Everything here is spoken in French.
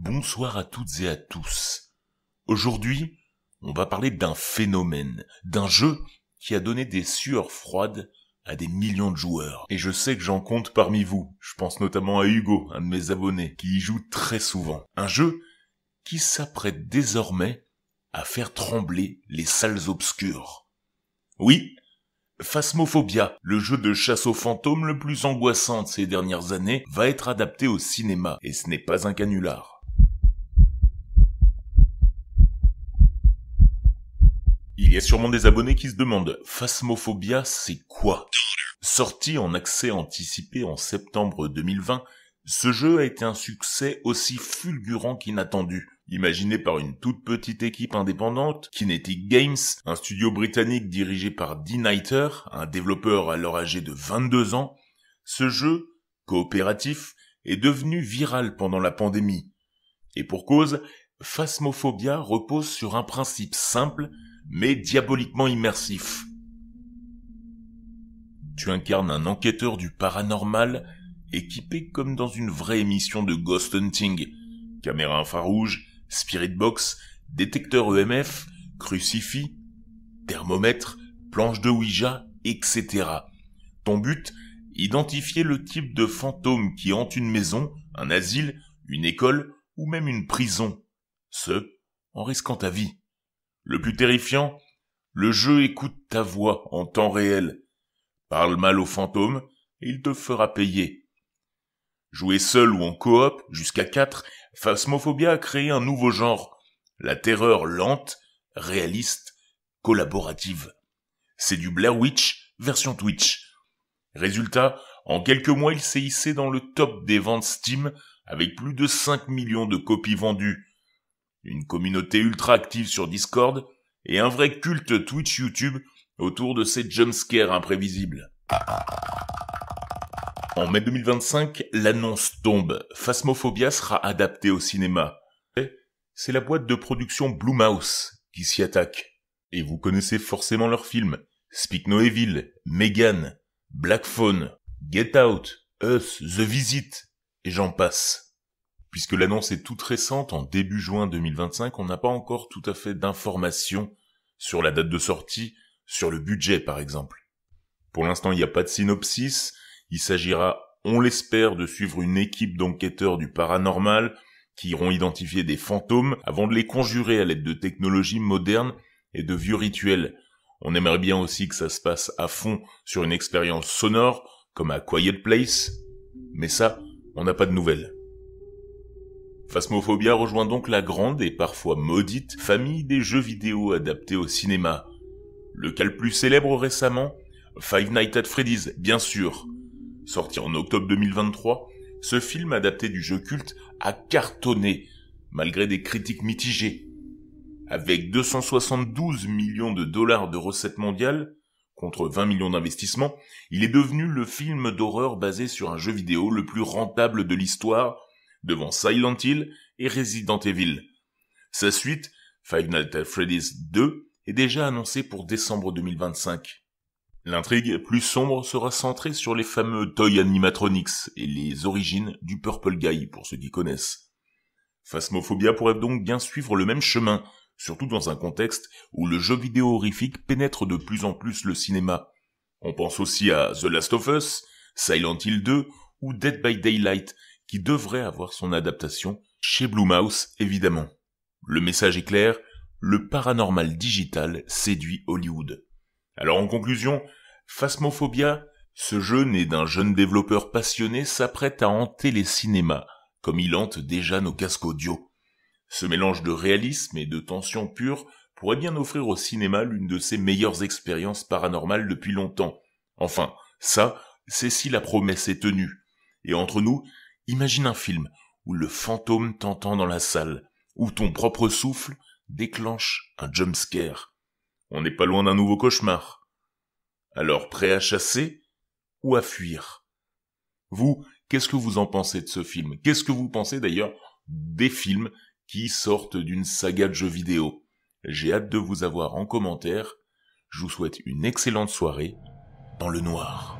Bonsoir à toutes et à tous. Aujourd'hui, on va parler d'un phénomène, d'un jeu qui a donné des sueurs froides à des millions de joueurs. Et je sais que j'en compte parmi vous. Je pense notamment à Hugo, un de mes abonnés, qui y joue très souvent. Un jeu qui s'apprête désormais à faire trembler les salles obscures. Oui, Phasmophobia, le jeu de chasse aux fantômes le plus angoissant de ces dernières années, va être adapté au cinéma, et ce n'est pas un canular. Il y a sûrement des abonnés qui se demandent, Phasmophobia, c'est quoi? Sorti en accès anticipé en septembre 2020, ce jeu a été un succès aussi fulgurant qu'inattendu. Imaginé par une toute petite équipe indépendante, Kinetic Games, un studio britannique dirigé par Dee Nighter, un développeur alors âgé de 22 ans, ce jeu, coopératif, est devenu viral pendant la pandémie. Et pour cause, Phasmophobia repose sur un principe simple, mais diaboliquement immersif. Tu incarnes un enquêteur du paranormal, équipé comme dans une vraie émission de Ghost Hunting. Caméra infrarouge, spirit box, détecteur EMF, crucifix, thermomètre, planche de Ouija, etc. Ton but, identifier le type de fantôme qui hante une maison, un asile, une école ou même une prison. Ce, en risquant ta vie. Le plus terrifiant, le jeu écoute ta voix en temps réel. Parle mal au fantôme et il te fera payer. Jouer seul ou en coop, jusqu'à 4, Phasmophobia a créé un nouveau genre. La terreur lente, réaliste, collaborative. C'est du Blair Witch version Twitch. Résultat, en quelques mois il s'est hissé dans le top des ventes Steam avec plus de 5 millions de copies vendues. Une communauté ultra active sur Discord et un vrai culte Twitch YouTube autour de ces jumpscares imprévisibles. En mai 2025, l'annonce tombe. Phasmophobia sera adapté au cinéma. C'est la boîte de production Blumhouse qui s'y attaque. Et vous connaissez forcément leurs films. Speak No Evil, Megan, Black Phone, Get Out, Us, The Visit, et j'en passe. Puisque l'annonce est toute récente, en début juin 2025, on n'a pas encore tout à fait d'informations sur la date de sortie, sur le budget par exemple. Pour l'instant, il n'y a pas de synopsis. Il s'agira, on l'espère, de suivre une équipe d'enquêteurs du paranormal qui iront identifier des fantômes avant de les conjurer à l'aide de technologies modernes et de vieux rituels. On aimerait bien aussi que ça se passe à fond sur une expérience sonore, comme à Quiet Place, mais ça, on n'a pas de nouvelles. Phasmophobia rejoint donc la grande et parfois maudite famille des jeux vidéo adaptés au cinéma. Le cas le plus célèbre récemment, Five Nights at Freddy's, bien sûr. Sorti en octobre 2023, ce film adapté du jeu culte a cartonné, malgré des critiques mitigées. Avec 272 millions de dollars de recettes mondiales, contre 20 millions d'investissements, il est devenu le film d'horreur basé sur un jeu vidéo le plus rentable de l'histoire, devant Silent Hill et Resident Evil. Sa suite, Five Nights at Freddy's 2, est déjà annoncée pour décembre 2025. L'intrigue plus sombre sera centrée sur les fameux Toy Animatronics et les origines du Purple Guy, pour ceux qui connaissent. Phasmophobia pourrait donc bien suivre le même chemin, surtout dans un contexte où le jeu vidéo horrifique pénètre de plus en plus le cinéma. On pense aussi à The Last of Us, Silent Hill 2 ou Dead by Daylight, qui devrait avoir son adaptation chez Blumhouse, évidemment. Le message est clair, le paranormal digital séduit Hollywood. Alors en conclusion, Phasmophobia, ce jeu né d'un jeune développeur passionné, s'apprête à hanter les cinémas, comme il hante déjà nos casques audio. Ce mélange de réalisme et de tension pure pourrait bien offrir au cinéma l'une de ses meilleures expériences paranormales depuis longtemps. Enfin, ça, c'est si la promesse est tenue. Et entre nous, imagine un film où le fantôme t'entend dans la salle, où ton propre souffle déclenche un jumpscare. On n'est pas loin d'un nouveau cauchemar. Alors prêt à chasser ou à fuir? Vous, qu'est-ce que vous en pensez de ce film? Qu'est-ce que vous pensez d'ailleurs des films qui sortent d'une saga de jeux vidéo? J'ai hâte de vous avoir en commentaire. Je vous souhaite une excellente soirée dans le noir.